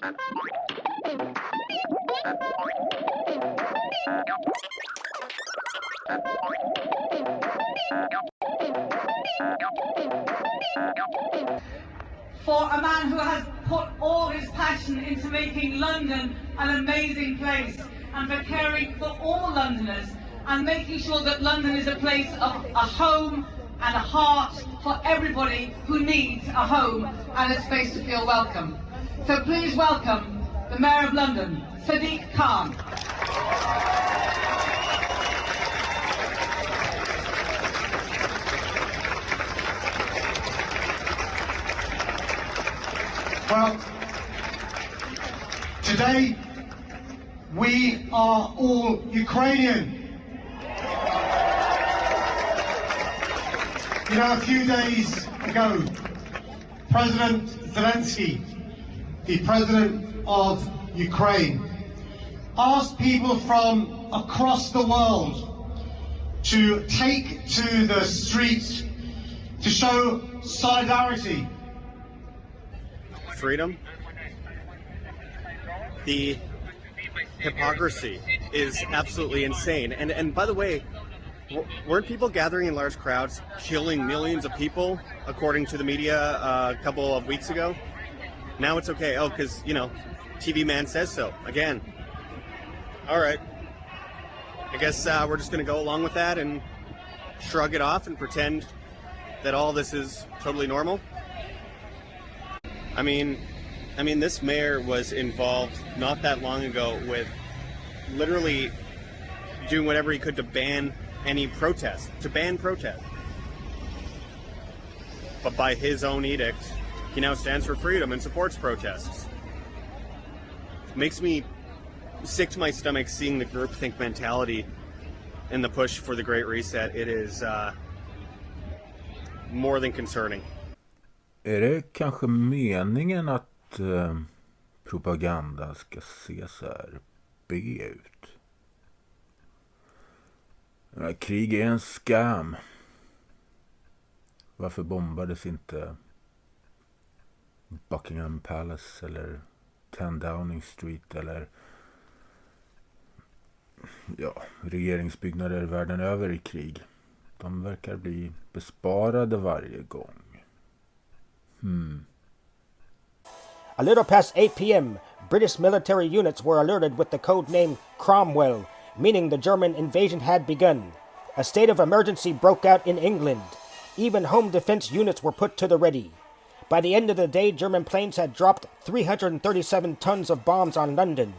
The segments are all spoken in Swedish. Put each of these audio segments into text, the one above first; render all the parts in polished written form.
For a man who has put all his passion into making London an amazing place and for caring for all Londoners and making sure that London is a place of a home and a heart for everybody who needs a home and a space to feel welcome. So please welcome the Mayor of London, Sadiq Khan. Well, today we are all Ukrainian. You know, a few days ago, President Zelensky, the president of Ukraine, asked people from across the world to take to the streets to show solidarity. Freedom. The hypocrisy is absolutely insane. And by the way, weren't people gathering in large crowds, killing millions of people, according to the media a couple of weeks ago? Now it's okay. Oh, because, you know, TV man says so. Again. All right. I guess we're just going to go along with that and shrug it off and pretend that all this is totally normal. I mean, this mayor was involved not that long ago with literally doing whatever he could to ban any protest, But by his own edict, he now stands for freedom and supports protests. It makes me sick to my stomach seeing the groupthink mentality and the push for the Great Reset. It is more than concerning. Är det kanske meningen att propaganda ska se så här B ut? Krig är en scam. Varför bombades inte Buckingham Palace eller 10 Downing Street eller regeringsbyggnader världen över i krig? De verkar bli besparade varje gång. A little past 8 p.m., British military units were alerted with the code name Cromwell, meaning the German invasion had begun. A state of emergency broke out in England. Even home defense units were put to the ready. By the end of the day, German planes had dropped 337 tons of bombs on London.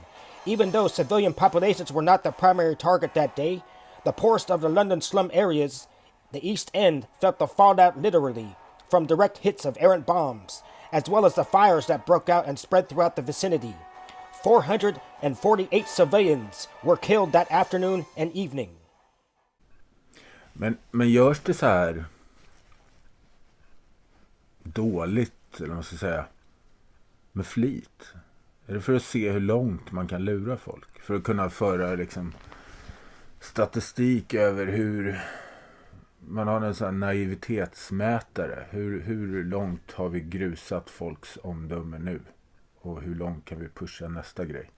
Even though civilian populations were not the primary target that day, the poorest of the London slum areas, the East End, felt the fallout literally, from direct hits of errant bombs, as well as the fires that broke out and spread throughout the vicinity. 448 civilians were killed that afternoon and evening. Men görs det så här dåligt, eller vad man ska säga, med flit? Är det för att se hur långt man kan lura folk? För att kunna föra liksom statistik över hur man har en sån här naivitetsmätare. Hur långt har vi grusat folks omdöme nu? Och hur långt kan vi pusha nästa grej?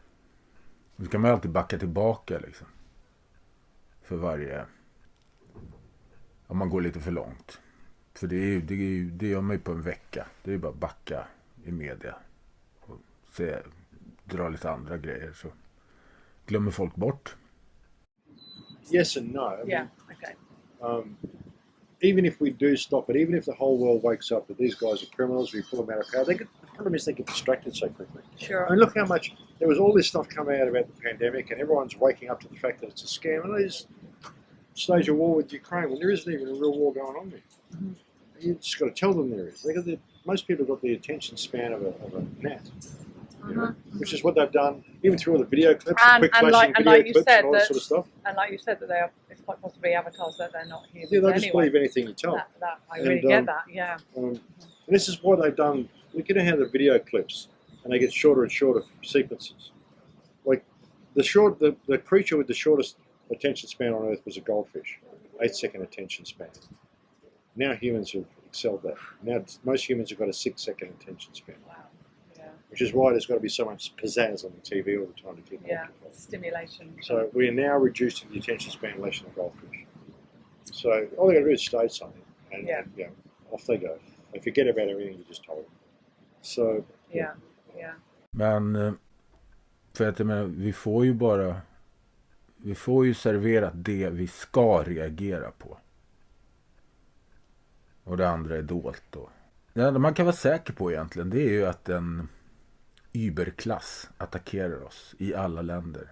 Då kan man alltid backa tillbaka liksom. För varje... Om man går lite för långt. För det gör man ju på en vecka. Det är ju bara backa i media. Och dra lite andra grejer. Så glömmer folk bort. Yes and no. Yeah, okay. Even if we do stop it, even if the whole world wakes up that these guys are criminals, we pull them out of power, the problem is they get distracted so quickly. Sure. I mean, look how much, there was all this stuff coming out about the pandemic and everyone's waking up to the fact that it's a scam, and they just stage a war with Ukraine when there isn't even a real war going on there. Mm-hmm. You just got to tell them there is. Most people have got the attention span of a gnat. You know, which is what they've done, even through all the video clips, quick flashing video clips and all that sort of stuff. And like you said, that it's quite possibly avatars that they're not humans. Yeah, they'll just believe anything you tell. I really get that, yeah. And this is what they've done. Look at how the video clips, and they get shorter and shorter sequences. Like the creature with the shortest attention span on Earth was a goldfish, 8-second attention span. Now humans have excelled that. Now most humans have got a 6-second attention span. Wow. Yeah. which is why there's got to be so much pizzazz on the TV all the time to keep them occupied. Stimulation. So we are now reducing the attention span less than a goldfish. So all they got to do is state something, and you know, off they go. They forget about everything you just told them. So Men för att jag menar, vi får ju serverat det vi ska reagera på. Och det andra är dolt då. Det man kan vara säker på egentligen, det är ju att en überklass attackerar oss i alla länder.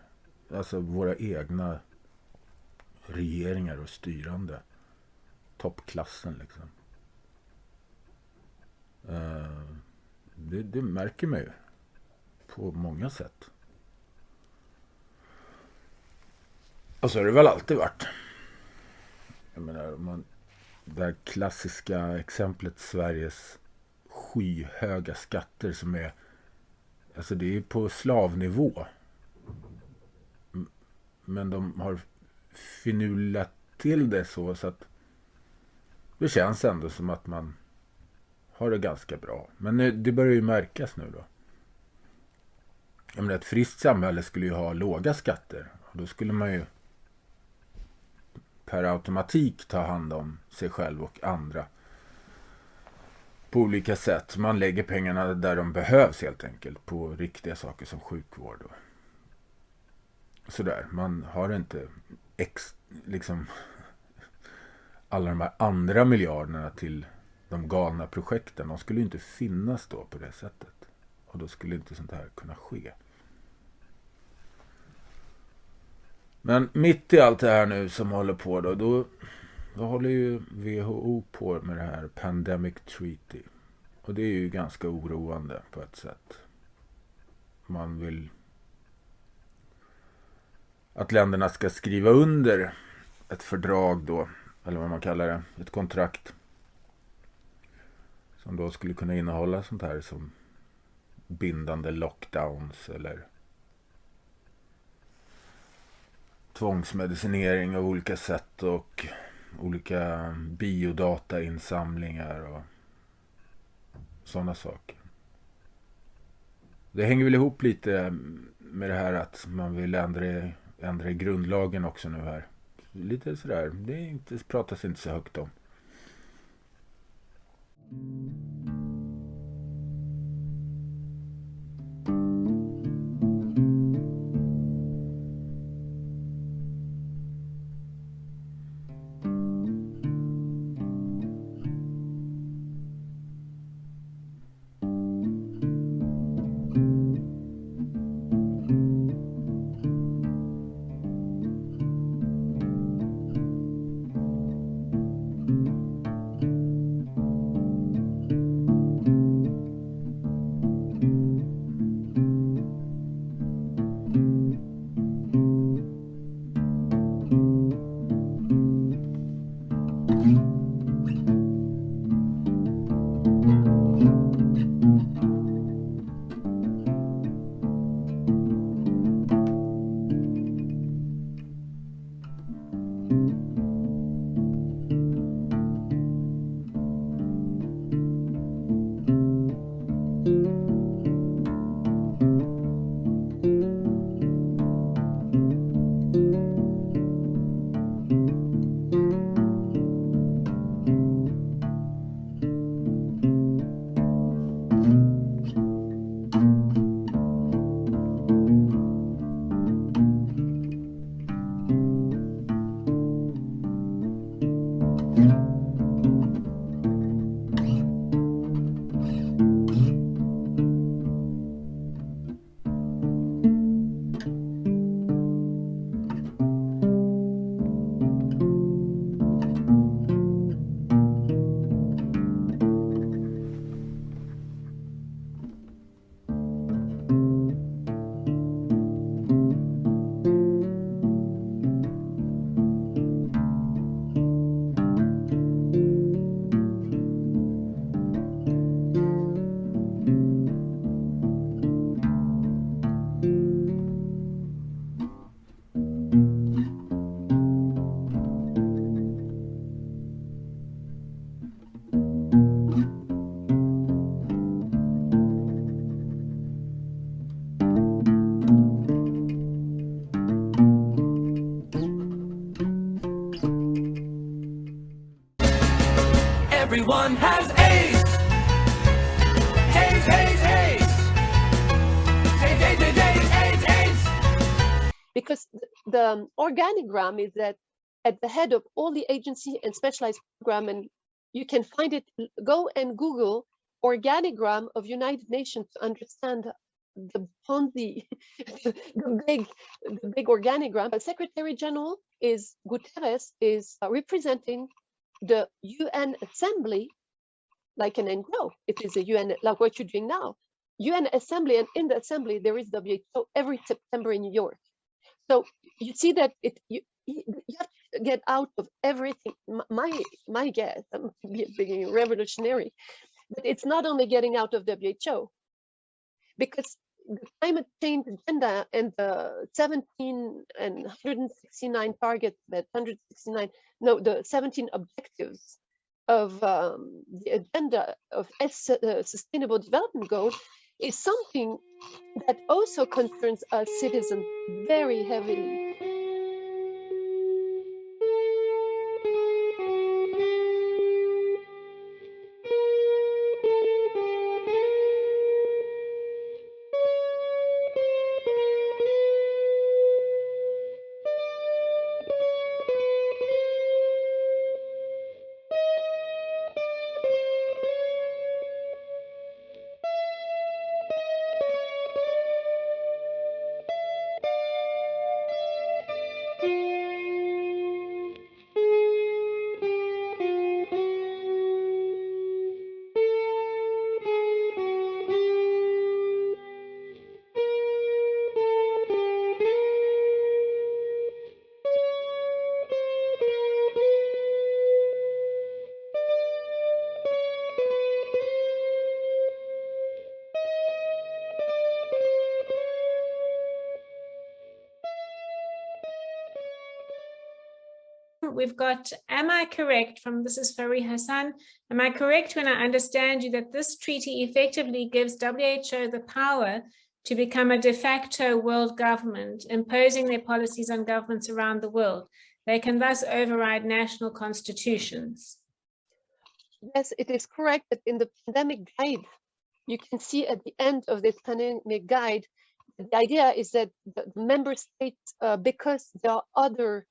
Alltså våra egna regeringar och styrande. Toppklassen liksom. Det märker man ju på många sätt. Och så har det väl alltid varit. Jag menar, det här klassiska exemplet Sveriges skyhöga skatter som är, alltså det är på slavnivå. Men de har finulat till det så att det känns ändå som att man har det ganska bra. Men det börjar ju märkas nu då. Jag menar, ett friskt samhälle skulle ju ha låga skatter. Och då skulle man ju per automatik ta hand om sig själv och andra på olika sätt. Man lägger pengarna där de behövs helt enkelt, på riktiga saker som sjukvård och sådär. Man har inte liksom alla de här andra miljarderna till de galna projekten. De skulle inte finnas då på det sättet. Och då skulle inte sånt här kunna ske. Men mitt i allt det här nu som håller på då håller ju VehåO på med det här Pandemic Treaty. Och det är ju ganska oroande på ett sätt. Man vill att länderna ska skriva under ett fördrag då, eller vad man kallar det, ett kontrakt som då skulle kunna innehålla sånt här som bindande lockdowns eller tvångsmedicinering av olika sätt och olika biodata-insamlingar och sådana saker. Det hänger väl ihop lite med det här att man vill ändra i grundlagen också nu här. Lite sådär, pratas inte så högt om. AIDS. AIDS, AIDS, AIDS. AIDS. Because the organigram is that at the head of all the agency and specialized program, and you can find it, go and Google organigram of United Nations to understand the Ponzi, the big organigram. The Secretary General is Guterres, is representing the UN Assembly, like an NGO. It is a UN, like what you're doing now. UN Assembly, and in the Assembly there is WHO every September in New York. So you see that you have to get out of everything. My guess, I'm being revolutionary, but it's not only getting out of WHO, because the climate change agenda and the 17 and 169 targets, that 169, no, the 17 objectives of the agenda of Sustainable Development Goals is something that also concerns us citizens very heavily. We've got, am I correct, from this is Fari Hassan, am I correct when I understand you that this treaty effectively gives WHO the power to become a de facto world government, imposing their policies on governments around the world? They can thus override national constitutions. Yes, it is correct that in the pandemic guide, you can see at the end of this pandemic guide, the idea is that the member states, because there are other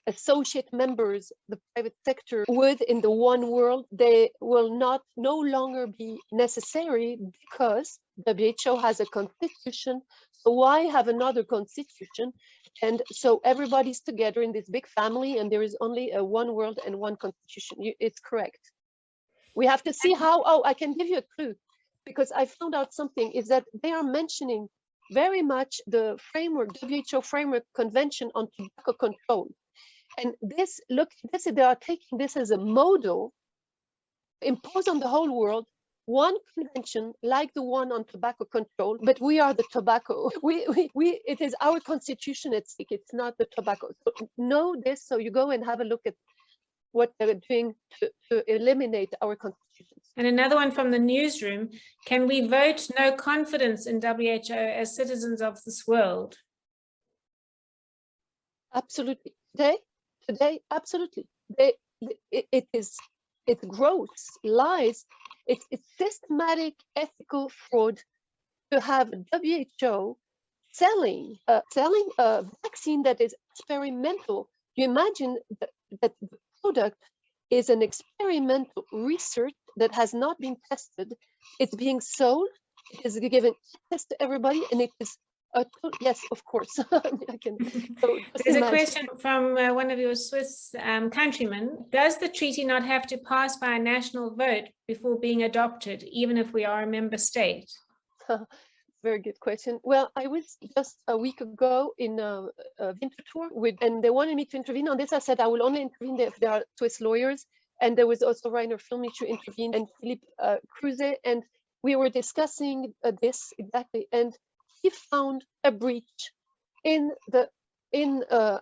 associate members, the private sector, within the one world, they will no longer be necessary because WHO has a constitution. So why have another constitution? And so everybody's together in this big family, and there is only a one world and one constitution. It's correct. We have to see how. Oh, I can give you a clue, because I found out something is that they are mentioning very much the framework, WHO framework convention on tobacco control. And this, look, they are taking this as a model imposed on the whole world, one convention like the one on tobacco control, but we are the tobacco. It is our constitution at stake, it's not the tobacco. So know this, so you go and have a look at what they're doing to eliminate our constitutions. And another one from the newsroom, can we vote no confidence in WHO as citizens of this world? Absolutely. Today, absolutely. It's gross lies. It's systematic ethical fraud to have WHO selling a vaccine that is experimental. You imagine that the product is an experimental research that has not been tested. It's being sold. It is given access to everybody, and it is. Yes, of course. There's a question from one of your Swiss countrymen. Does the treaty not have to pass by a national vote before being adopted, even if we are a member state? Very good question. Well, I was just a week ago in a Winterthur and they wanted me to intervene on this. I said I will only intervene if there are Swiss lawyers. And there was also Rainer Filmich who intervened, and Philippe Kruse, and we were discussing this exactly. And he found a breach in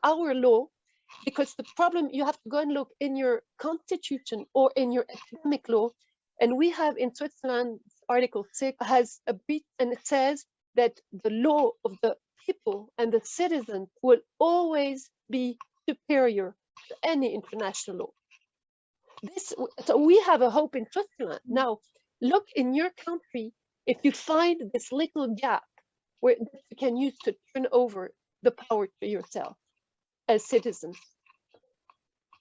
our law, because the problem, you have to go and look in your constitution or in your academic law, and we have in Switzerland Article 6 has a breach, and it says that the law of the people and the citizens will always be superior to any international law. So we have a hope in Switzerland. Now, look in your country, if you find this little gap where you can use to turn over the power to yourself as citizens.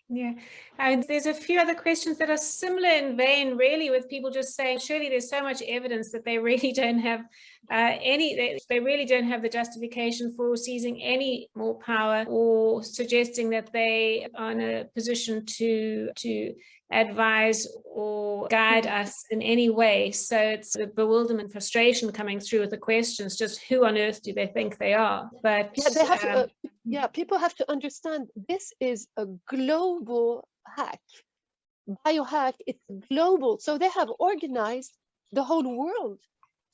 Yeah, and there's a few other questions that are similar in vein, really, with people just saying, surely there's so much evidence that they really don't have they really don't have the justification for seizing any more power, or suggesting that they are in a position to advise or guide us in any way. So it's a bewilderment, frustration coming through with the questions, just who on earth do they think they are? But yeah, they have to, people have to understand this is a global hack. Biohack, it's global. So they have organized the whole world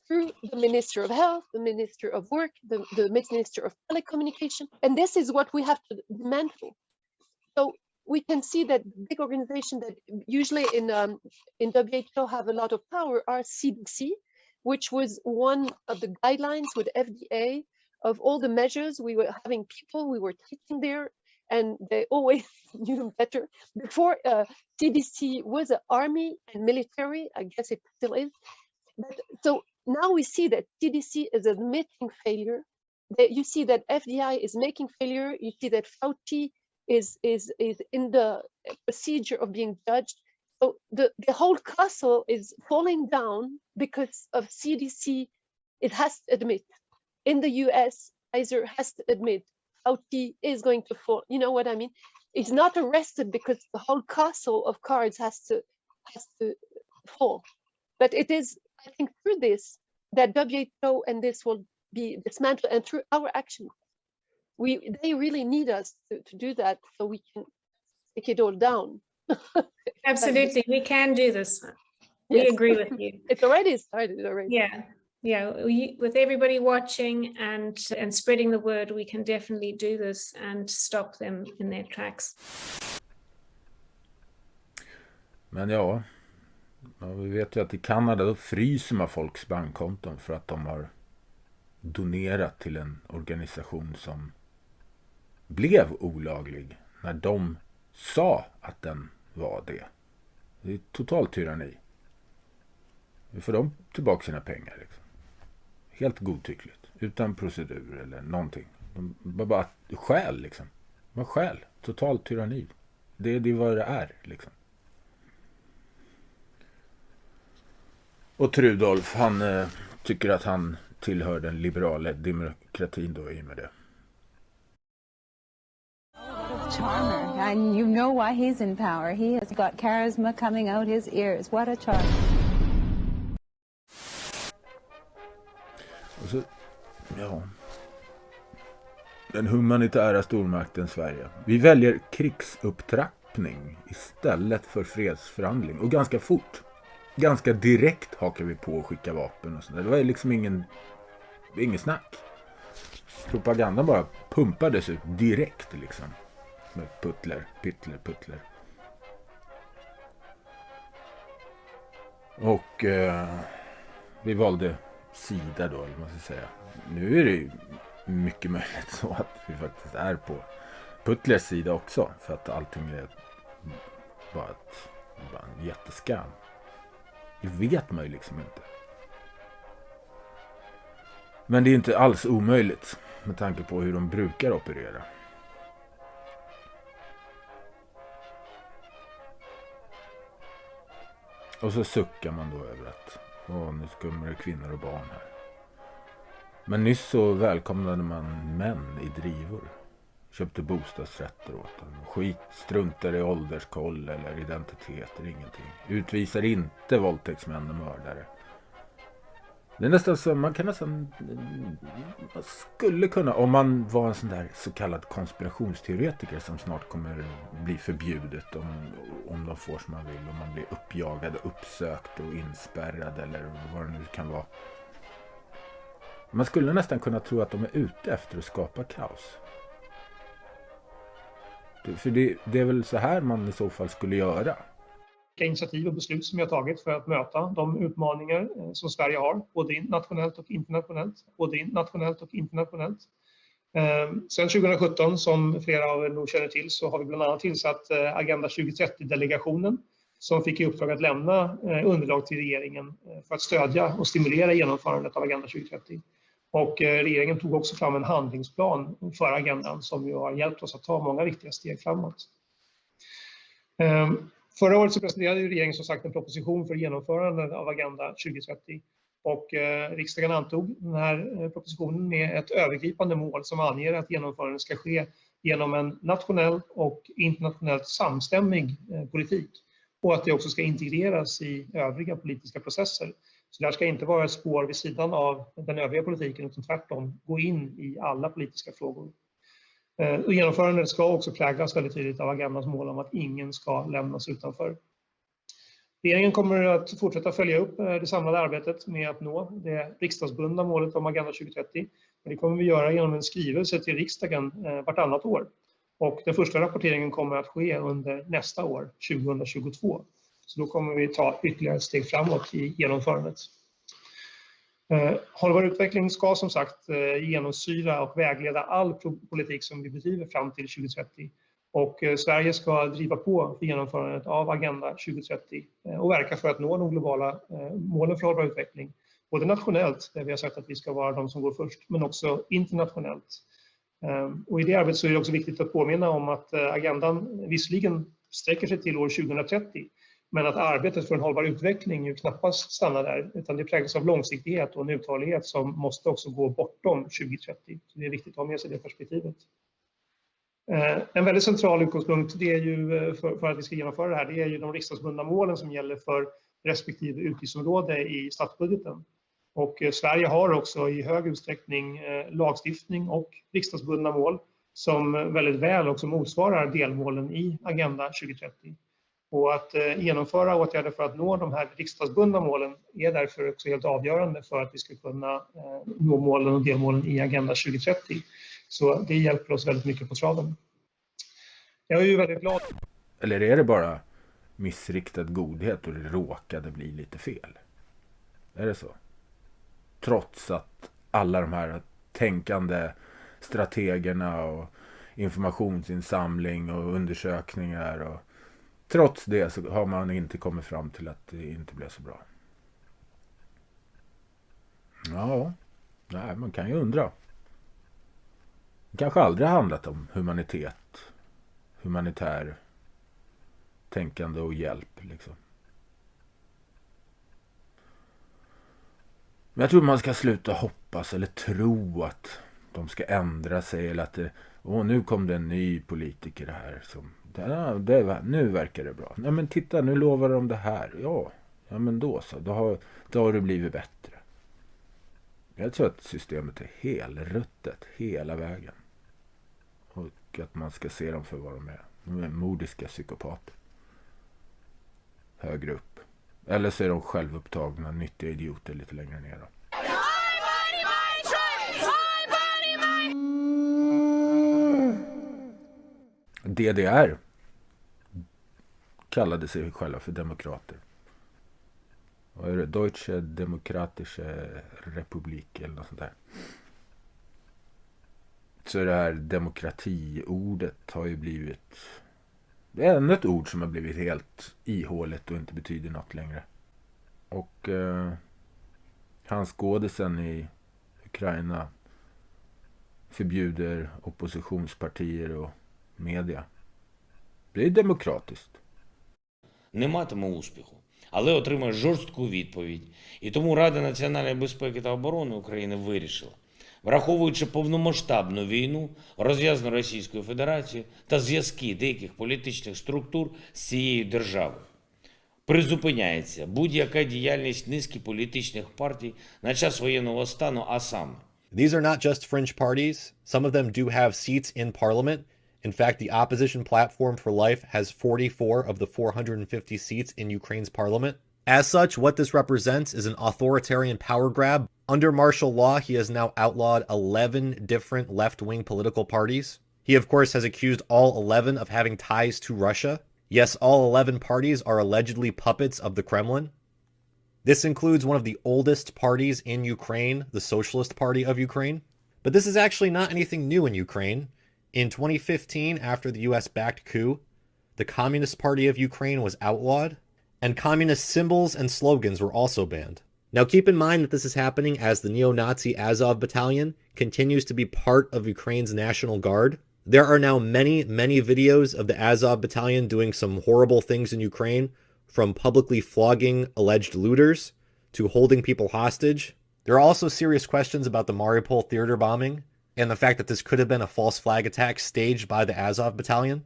through the Minister of Health, the Minister of Work, the Minister of Telecommunication. And this is what we have to dismantle. So we can see that big organizations that usually in WHO have a lot of power are CDC, which was one of the guidelines with FDA of all the measures. We were having people, we were teaching there, and they always knew them better. Before CDC was an army and military, I guess it still is. But, so now we see that CDC is admitting failure. That you see that FDI is making failure. You see that Fauci is in the procedure of being judged. So the whole castle is falling down because of CDC. It has to admit. In the US, Pfizer has to admit Fauci is going to fall. You know what I mean? It's not arrested because the whole castle of cards has to fall. But it is, I think, through this that WHO and this will be dismantled, and through our action. They really need us to do that so we can take it all down. Absolutely, we can do this. We agree with you. It's already started already. Yeah, with everybody watching and spreading the word, we can definitely do this and stop them in their tracks. Men ja, vi vet ju att i Kanada då fryser man folks bankkonton för att de har donerat till en organisation som blev olaglig när de sa att den var det. Det är totalt tyranni. Nu får de tillbaka sina pengar liksom. Helt godtyckligt, utan procedur eller någonting. De bara skäl liksom. Man skäl, totalt tyranni. Det är vad det är liksom. Och Trudolf, han tycker att han tillhör den liberala demokratin då i med det. Charmer, and you know why he's in power. He has got charisma coming out his ears. What a charmer. Och så, ja. Den humanitära stormakten Sverige. Vi väljer krigsupptrappning istället för fredsförhandling. Och ganska fort. Ganska direkt hakar vi på och skickar vapen och sånt. Det var liksom ingen snack. Propagandan bara pumpades ut direkt liksom. Med puttler. Och vi valde sida då, eller man ska säga. Nu är det ju mycket möjligt så att vi faktiskt är på Putlers sida också. För att allting är bara en jätteskam. Det vet man ju liksom inte. Men det är inte alls omöjligt med tanke på hur de brukar operera. Och så suckar man då över att nu skummar det kvinnor och barn här. Men nyss så välkomnade man män i drivor. Köpte bostadsrätter åt dem. Skit struntar i ålderskoll eller identiteter, ingenting. Utvisar inte våldtäktsmän och mördare. Det är nästan så man skulle kunna, om man var en sån där så kallad konspirationsteoretiker som snart kommer bli förbjudet om de får som man vill, om man blir uppjagad, uppsökt och inspärrad eller vad det nu kan vara. Man skulle nästan kunna tro att de är ute efter att skapa kaos. För det är väl så här man i så fall skulle göra. Vilka initiativ och beslut som vi har tagit för att möta de utmaningar som Sverige har, både nationellt och internationellt. Sen 2017, som flera av er nog känner till, så har vi bland annat tillsatt Agenda 2030-delegationen som fick i uppdrag att lämna underlag till regeringen för att stödja och stimulera genomförandet av Agenda 2030. Och regeringen tog också fram en handlingsplan för agendan som ju har hjälpt oss att ta många viktiga steg framåt. Förra året så presenterade regeringen som sagt en proposition för genomförande av Agenda 2030 och riksdagen antog den här propositionen med ett övergripande mål som anger att genomförandet ska ske genom en nationell och internationellt samstämmig politik och att det också ska integreras i övriga politiska processer. Så det här ska inte vara ett spår vid sidan av den övriga politiken utan tvärtom gå in i alla politiska frågor. Och genomförandet ska också präglas väldigt tydligt av agendans mål om att ingen ska lämnas utanför. Regeringen kommer att fortsätta följa upp det samlade arbetet med att nå det riksdagsbundna målet om Agenda 2030. Och det kommer vi göra genom en skrivelse till riksdagen vartannat år. Och den första rapporteringen kommer att ske under nästa år, 2022. Så då kommer vi ta ytterligare ett steg framåt i genomförandet. Hållbar utveckling ska som sagt genomsyra och vägleda all politik som vi bedriver fram till 2030. Och Sverige ska driva på för genomförandet av Agenda 2030 och verka för att nå de globala målen för hållbar utveckling. Både nationellt, där vi har sagt att vi ska vara de som går först, men också internationellt. Och i det arbetet så är det också viktigt att påminna om att agendan visserligen sträcker sig till år 2030, men att arbetet för en hållbar utveckling ju knappast stannar där, utan det präglas av långsiktighet och en uthållighet som måste också gå bortom 2030. Så det är viktigt att ha med sig det perspektivet. En väldigt central utgångspunkt det är ju för att vi ska genomföra det här, det är ju de riksdagsbundna målen som gäller för respektive utgiftsområde i statsbudgeten. Och Sverige har också i hög utsträckning lagstiftning och riksdagsbundna mål som väldigt väl också motsvarar delmålen i Agenda 2030. Och att genomföra åtgärder för att nå de här riksdagsbundna målen är därför också helt avgörande för att vi ska kunna nå målen och delmålen i Agenda 2030. Så det hjälper oss väldigt mycket på traven. Jag är ju väldigt glad. Eller är det bara missriktad godhet och det råkade bli lite fel? Är det så? Trots att alla de här tänkande strategerna och informationsinsamling och undersökningar och trots det så har man inte kommit fram till att det inte blev så bra. Ja, nej, man kan ju undra. Det kanske aldrig har handlat om humanitet, humanitär tänkande och hjälp liksom. Men jag tror man ska sluta hoppas eller tro att de ska ändra sig eller att nu kom det en ny politiker här som nu verkar det bra. Nej men titta, nu lovar de det här. Ja men då så. Då har det blivit bättre. Jag tror att systemet är helruttet hela vägen. Och att man ska se dem för vad de är. De är mordiska psykopater. Högre upp. Eller så är de självupptagna nyttiga idioter lite längre ner då. DDR kallade sig själva för demokrater. Vad är det? Deutsche Demokratische Republik eller något sånt där. Så det här demokratiordet har ju blivit... Det är ännu ett ord som har blivit helt ihåligt och inte betyder något längre. Och hans skådisen i Ukraina förbjuder oppositionspartier och media. Det är demokratiskt. Не матиме успіху, але отримає жорстку відповідь. І тому Рада національної безпеки та оборони України вирішила, враховуючи повномасштабну війну, розв'язану Російською Федерацією та зв'язки деяких політичних структур з цією державою, призупиняється будь-яка діяльність низки політичних партій на час воєнного стану, а саме. These are not just fringe parties. Some of them do have seats in parliament. In fact, the opposition platform for life has 44 of the 450 seats in Ukraine's parliament. As such, what this represents is an authoritarian power grab. Under martial law, he has now outlawed 11 different left-wing political parties. He, of course, has accused all 11 of having ties to Russia. Yes, all 11 parties are allegedly puppets of the Kremlin. This includes one of the oldest parties in Ukraine, the Socialist Party of Ukraine. But this is actually not anything new in Ukraine. In 2015, after the US-backed coup, the Communist Party of Ukraine was outlawed. and communist symbols and slogans were also banned. Now keep in mind that this is happening as the neo-Nazi Azov battalion continues to be part of Ukraine's National Guard. There are now many videos of the Azov battalion doing some horrible things in Ukraine, from publicly flogging alleged looters to holding people hostage. There are also serious questions about the Mariupol theater bombing and the fact that this could have been a false flag attack staged by the Azov battalion.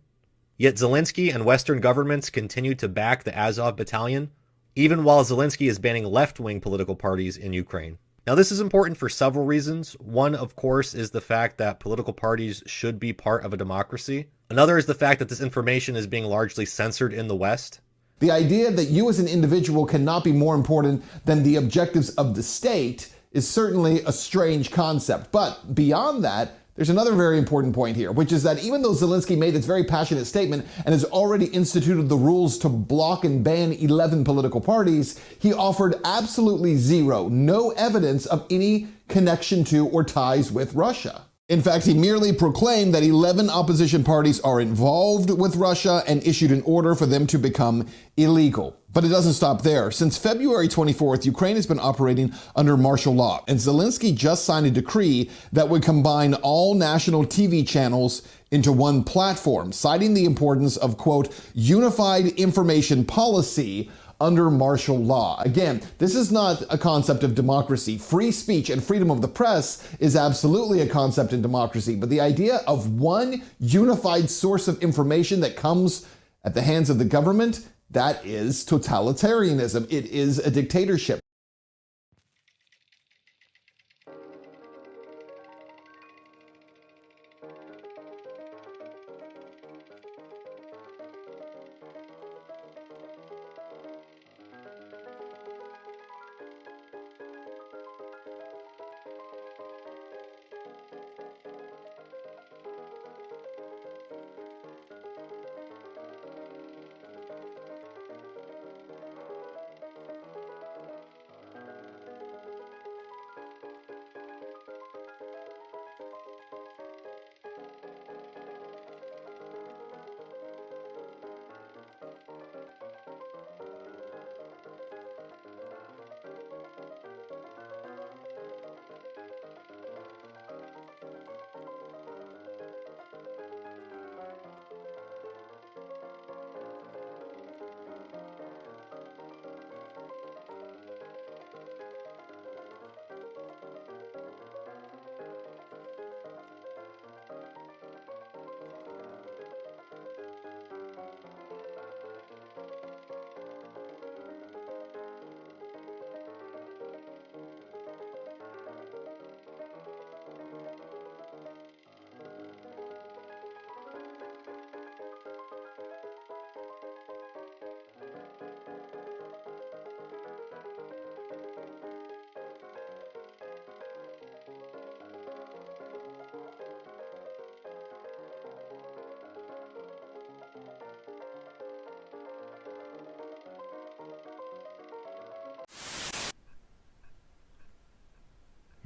Yet Zelensky and Western governments continue to back the Azov battalion, even while Zelensky is banning left-wing political parties in Ukraine. Now, this is important for several reasons. One, of course, is the fact that political parties should be part of a democracy. Another is the fact that this information is being largely censored in the West. The idea that you as an individual cannot be more important than the objectives of the state is certainly a strange concept. But beyond that, there's another very important point here, which is that even though Zelensky made this very passionate statement and has already instituted the rules to block and ban 11 political parties, he offered absolutely zero, no evidence of any connection to or ties with Russia. In fact, he merely proclaimed that 11 opposition parties are involved with Russia and issued an order for them to become illegal. But it doesn't stop there. Since February 24th, Ukraine has been operating under martial law, and Zelensky just signed a decree that would combine all national TV channels into one platform, citing the importance of, quote, unified information policy under martial law. Again, this is not a concept of democracy. Free speech and freedom of the press is absolutely a concept in democracy, but the idea of one unified source of information that comes at the hands of the government, that is totalitarianism. It is a dictatorship.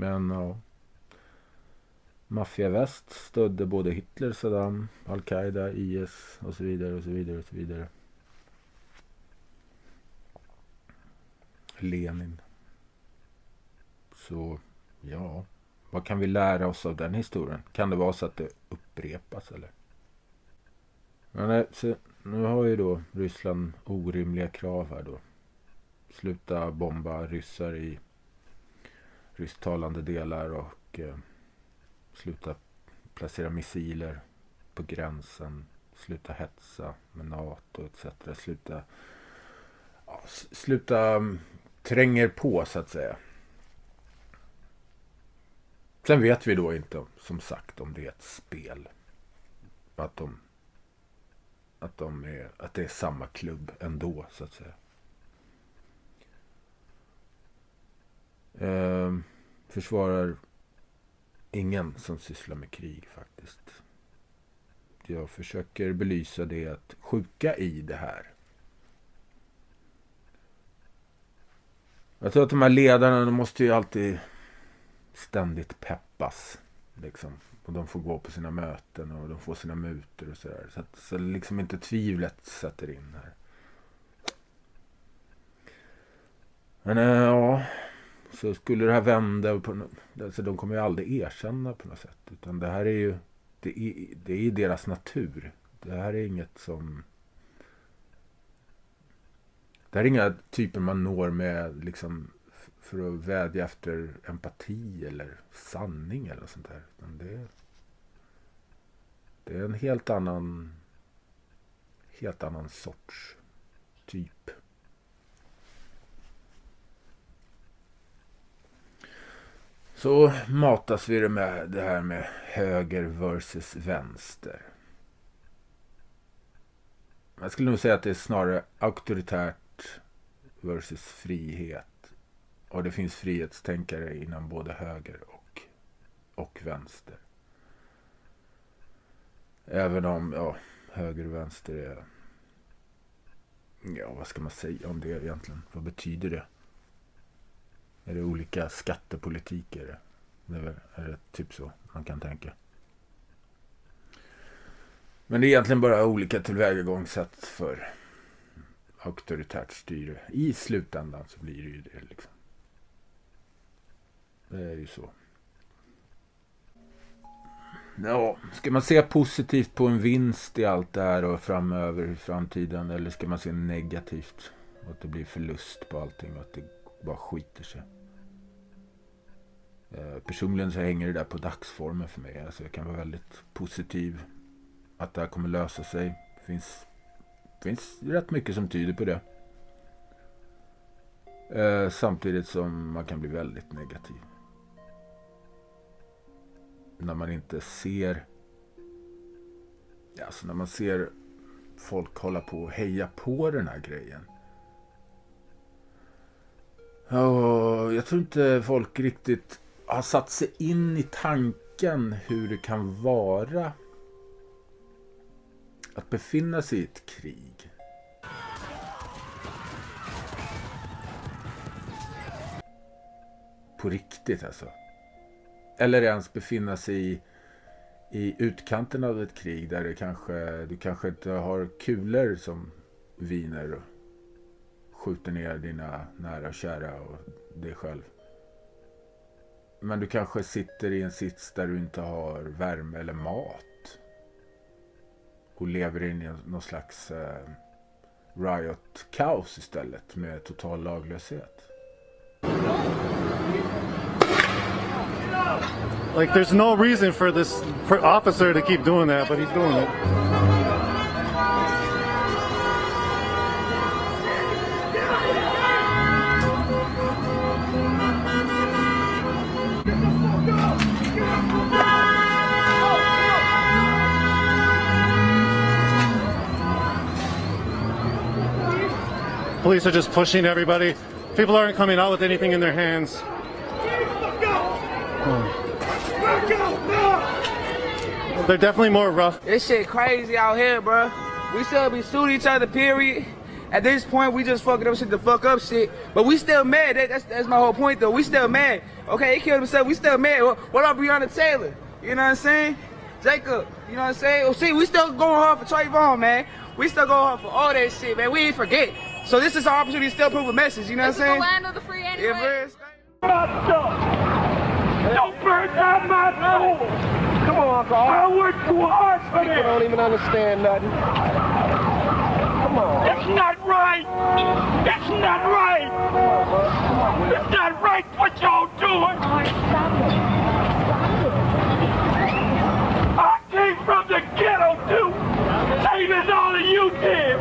Men ja, maffiaväst stödde både Hitler, Saddam, Al-Qaida, IS och så vidare och så vidare och så vidare. Lenin. Så ja, vad kan vi lära oss av den historien? Kan det vara så att det upprepas eller? Men så, nu har ju då Ryssland orimliga krav här då. Sluta bomba ryssar i rysktalande delar och sluta placera missiler på gränsen, sluta hetsa med NATO etc. Sluta tränger på så att säga. Sen vet vi då inte som sagt om det är ett spel, att det är samma klubb ändå så att säga. Försvarar ingen som sysslar med krig faktiskt. Jag försöker belysa det att sjuka i det här. Jag tror att de här ledarna, de måste ju alltid ständigt peppas liksom. Och de får gå på sina möten och de får sina mutor och sådär. Så liksom inte tvivlet sätter in här. Men ja, så skulle det här vända på, alltså de kommer ju aldrig erkänna på något sätt, utan det här är ju det är deras natur. Det här är inget som, det här är inga typer man når med liksom för att vädja efter empati eller sanning eller sånt där, utan det är en helt annan sorts typ. Så matas vi med det här med höger versus vänster. Jag skulle nog säga att det är snarare auktoritärt versus frihet. Och det finns frihetstänkare inom både höger och vänster. Även om höger och vänster är... Ja, vad ska man säga om det egentligen? Vad betyder det? Är det olika skattepolitik? Är det typ så man kan tänka? Men det är egentligen bara olika tillvägagångssätt för auktoritärt styre. I slutändan så blir det ju det liksom. Det är ju så. Ja, ska man se positivt på en vinst i allt det här och framöver i framtiden, eller ska man se negativt och att det blir förlust på allting och att det bara skiter sig? Personligen så hänger det där på dagsformen för mig. Alltså jag kan vara väldigt positiv att det här kommer lösa sig. Det finns rätt mycket som tyder på det. Samtidigt som man kan bli väldigt negativ. När man inte ser, alltså när man ser folk hålla på och heja på den här grejen. Jag tror inte folk riktigt har satt sig in i tanken hur det kan vara att befinna sig i ett krig. På riktigt alltså. Eller ens befinna sig i utkanten av ett krig där du kanske inte har kulor som viner och skjuter ner dina nära och kära och dig själv. Men du kanske sitter i en sits där du inte har värme eller mat och lever in i någon slags riot-kaos istället med total laglöshet. Like, there's no reason for this officer to keep doing that, but he's doing it. Police are just pushing everybody. People aren't coming out with anything in their hands. They're definitely more rough. This shit crazy out here, bro. We still be shooting each other, period. At this point, we just fucking up shit to fuck up shit. But we still mad. That's my whole point, though. We still mad. Okay, he killed himself. We still mad. What up, Breonna Taylor? You know what I'm saying? Jacob, you know what I'm saying? Oh, see, we still going hard for Trayvon, man. We still going hard for all that shit, man. We ain't forget. So this is our opportunity to still prove a message, you know what I'm saying? This is the land of the free anyway. Don't burn down my soul. Come on, Carl. I worked too hard for this. People don't even understand nothing. Come on. It's not right. It's not right. It's not right what y'all doing. I came from the ghetto too. Same as all of you did.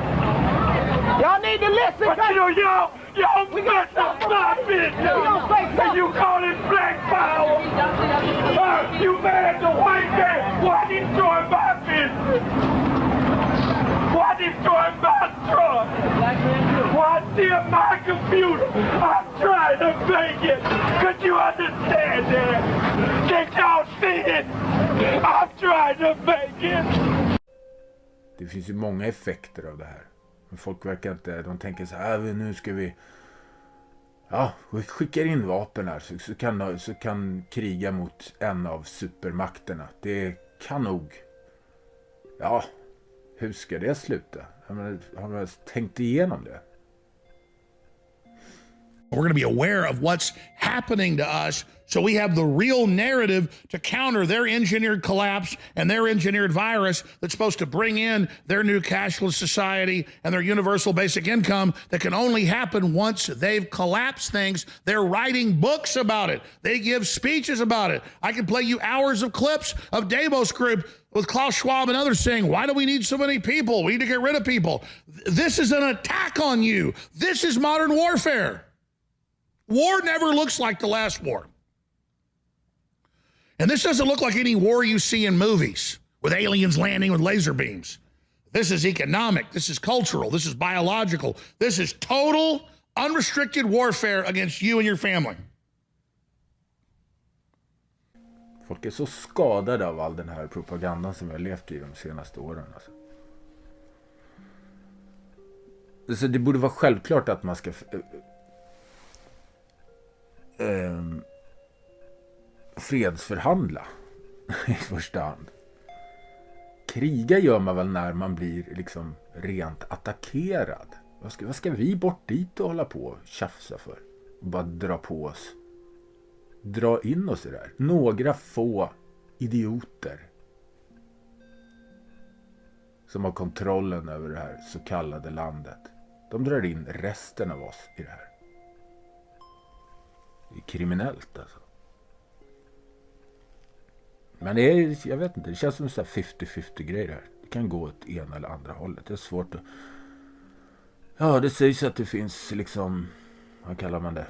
Y'all need to listen. But you know, y'all mess up my business. And you call it black power. You mad at the white man. Why destroy my business? Why destroy my truck? Why steal my computer? I'm trying to make it. Could you understand that? Can't y'all see it? I'm trying to make it. Det finns ju många effekter av det här. Men folk verkar inte, de tänker så här, nu ska vi skickar in vapen här så kan kriga mot en av supermakterna. Det kan nog, hur ska det sluta? Jag menar, har man tänkt igenom det? We're going to be aware of what's happening to us so we have the real narrative to counter their engineered collapse and their engineered virus that's supposed to bring in their new cashless society and their universal basic income that can only happen once they've collapsed things. They're writing books about it. They give speeches about it. I can play you hours of clips of Davos Group with Klaus Schwab and others saying, why do we need so many people? We need to get rid of people. This is an attack on you. This is modern warfare. War never looks like the last war. And this doesn't look like any war you see in movies with aliens landing with laser beams. This is economic, this is cultural, this is biological. This is total, unrestricted warfare against you and your family. Folk är så skadade av all den här propagandan som vi har levt i de senaste åren. Alltså. Så det borde vara självklart att man ska fredsförhandla i första hand. Kriga gör man väl när man blir liksom rent attackerad. Vad ska vi bort dit och hålla på och tjafsa för? Och bara dra in oss i det här. Några få idioter som har kontrollen över det här så kallade landet. De drar in resten av oss i det här. Det är kriminellt alltså. Men det är, jag vet inte, det känns som en sån här 50-50 grej det här. Det kan gå åt ena eller andra hållet. Det är svårt att... Ja, det sägs att det finns liksom, vad kallar man det?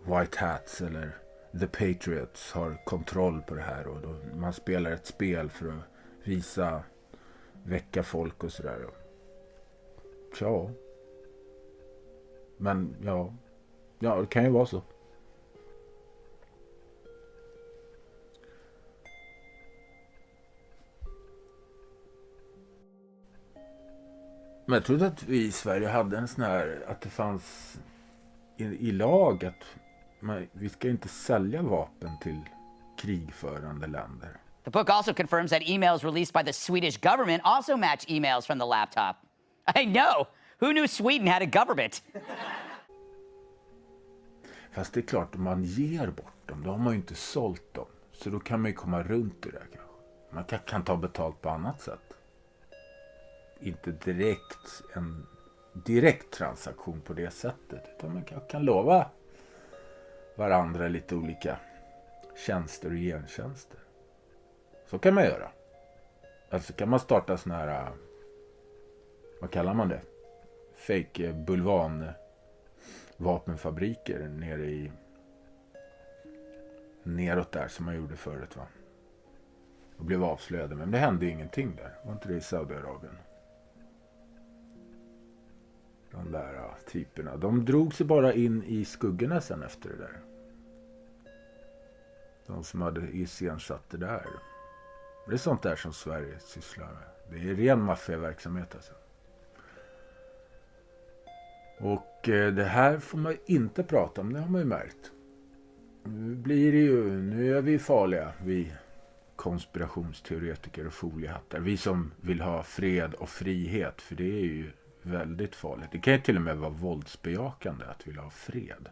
White hats eller the patriots har kontroll på det här. Och då man spelar ett spel för att väcka folk och sådär. Ja. Men ja, det kan ju vara så. Men jag trodde att vi i Sverige hade en sån här, att det fanns i lag att vi ska inte sälja vapen till krigförande länder. The book also confirms that emails released by the Swedish government also match emails from the laptop. I know! Who knew Sweden had a government? Fast det är klart, om man ger bort dem, då har man ju inte sålt dem. Så då kan man ju komma runt det där kanske. Man kan ta betalt på annat sätt. Inte en direkt transaktion på det sättet. Utan man kan lova varandra lite olika tjänster och gentjänster. Så kan man göra. Alltså kan man starta såna här, vad kallar man det? Fake bulvan vapenfabriker neråt där som man gjorde förut, va? Och blev avslöjade. Men det hände ju ingenting där. Var inte det i Saudiarabien? De där typerna. De drog sig bara in i skuggorna sen efter det där. De som hade iscensatt det där. Det är sånt där som Sverige sysslar med. Det är ren maffiaverksamhet alltså. Och det här får man inte prata om, det har man ju märkt. Nu är vi farliga, vi konspirationsteoretiker och foliehattar. Vi som vill ha fred och frihet, för det är ju väldigt farligt. Det kan ju till och med vara våldsbejakande att vilja ha fred.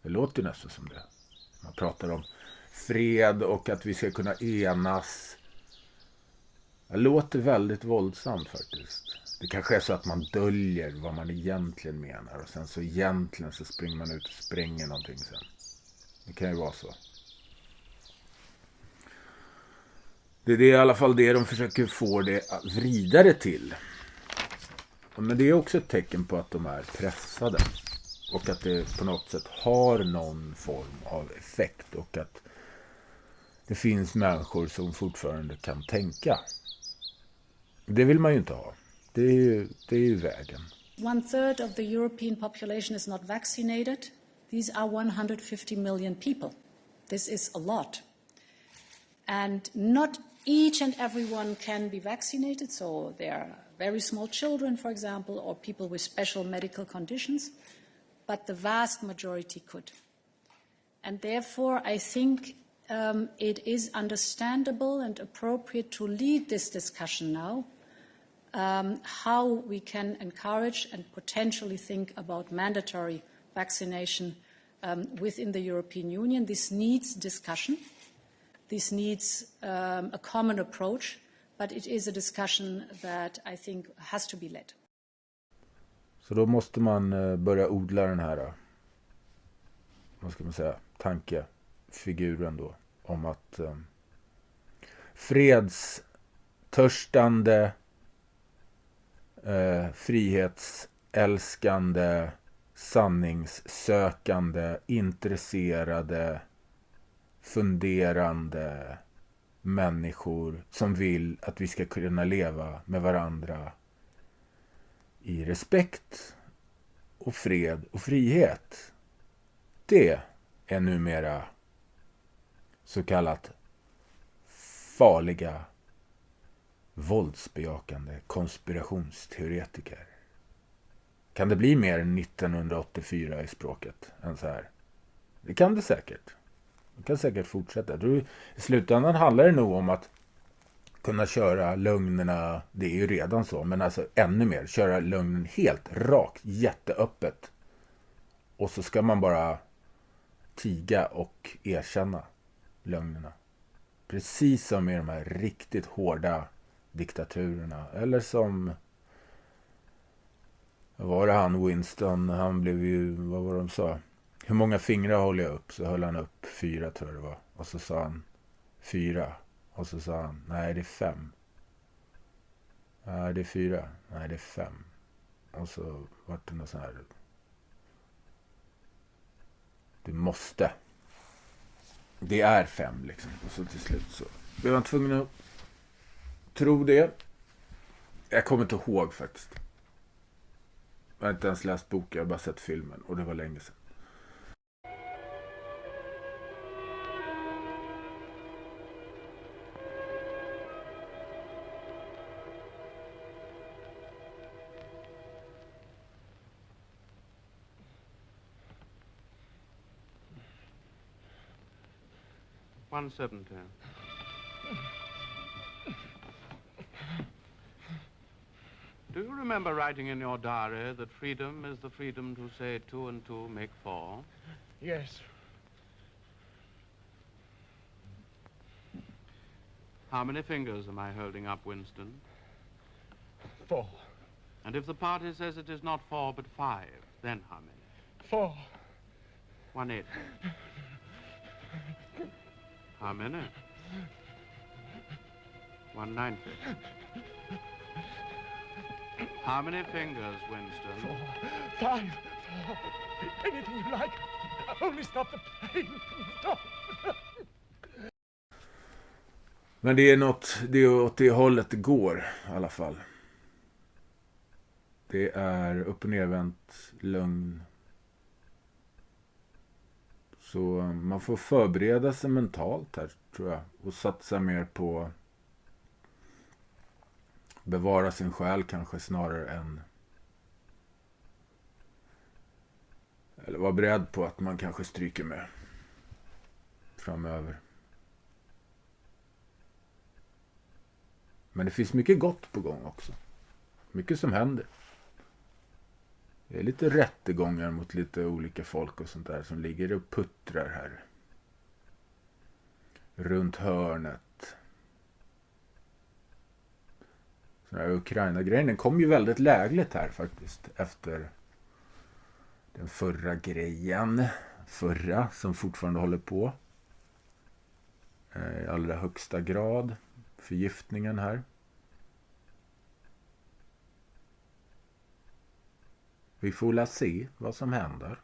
Det låter nästan som det. Man pratar om fred och att vi ska kunna enas. Det låter väldigt våldsamt faktiskt. Det kanske är så att man döljer vad man egentligen menar. Och sen så egentligen så springer man ut och spränger någonting sen. Det kan ju vara så. Det är i alla fall det de försöker få det vidare till. Men det är också ett tecken på att de är pressade. Och att det på något sätt har någon form av effekt. Och att det finns människor som fortfarande kan tänka. Det vill man ju inte ha. Det är ju vägen. 1/3 of the European population is not vaccinated. These are 150 million people. This is a lot. And not each and everyone can be vaccinated. So there are very small children, for example, or people with special medical conditions. But the vast majority could. And therefore, I think it is understandable and appropriate to lead this discussion now. How we can encourage and potentially think about mandatory vaccination within the European Union. This needs discussion. This needs a common approach, but it is a discussion that I think has to be led. Så då måste man börja odla den här, vad ska man säga, tankefiguren då om att fredstörstande, frihetsälskande, sanningssökande, intresserade, funderande människor som vill att vi ska kunna leva med varandra i respekt och fred och frihet. Det är numera så kallat farliga, våldsbejakande konspirationsteoretiker. Kan det bli mer än 1984 i språket än så här? Det kan det säkert. Det kan säkert fortsätta. I slutändan handlar det nog om att kunna köra lögnerna, det är ju redan så, men alltså ännu mer, köra lögnen helt rakt, jätteöppet. Och så ska man bara tiga och erkänna lögnerna. Precis som i de här riktigt hårda diktaturerna. Eller som, var det han Winston, han blev ju, vad var de sa? Hur många fingrar håller jag upp? Så höll han upp 4 tror jag det var. Och så sa han 4. Och så sa han, nej det är 5. Nej det är 4. Nej det är 5. Och så vart det något sån här. Du måste. Det är 5 liksom. Och så till slut så blev han tvungen att tro det. Jag kommer inte ihåg faktiskt. Jag har inte ens läst boken, jag har bara sett filmen. Och det var länge sedan. Do you remember writing in your diary that freedom is the freedom to say 2 and 2 make 4? Yes. How many fingers am I holding up, Winston? 4. And if the party says it is not 4 but 5, then how many? 4. 1/8. How many? 1/90. How many fingers, Winston? 4. 5. 4. Anything you like. Only stop the pain. Stop. Men det är åt det hållet det går i alla fall. Det är upp- och nervänt lugn. Så man får förbereda sig mentalt här tror jag. Och satsa mer på bevara sin själ kanske snarare än eller vara beredd på att man kanske stryker med framöver. Men det finns mycket gott på gång också. Mycket som händer. Det är lite rättegångar mot lite olika folk och sånt där som ligger och puttrar här. Runt hörnet. Så den här Ukraina-grejen, den kom ju väldigt lägligt här faktiskt. Efter den förra grejen. Förra som fortfarande håller på. I allra högsta grad. Förgiftningen här. Vi får la se vad som händer.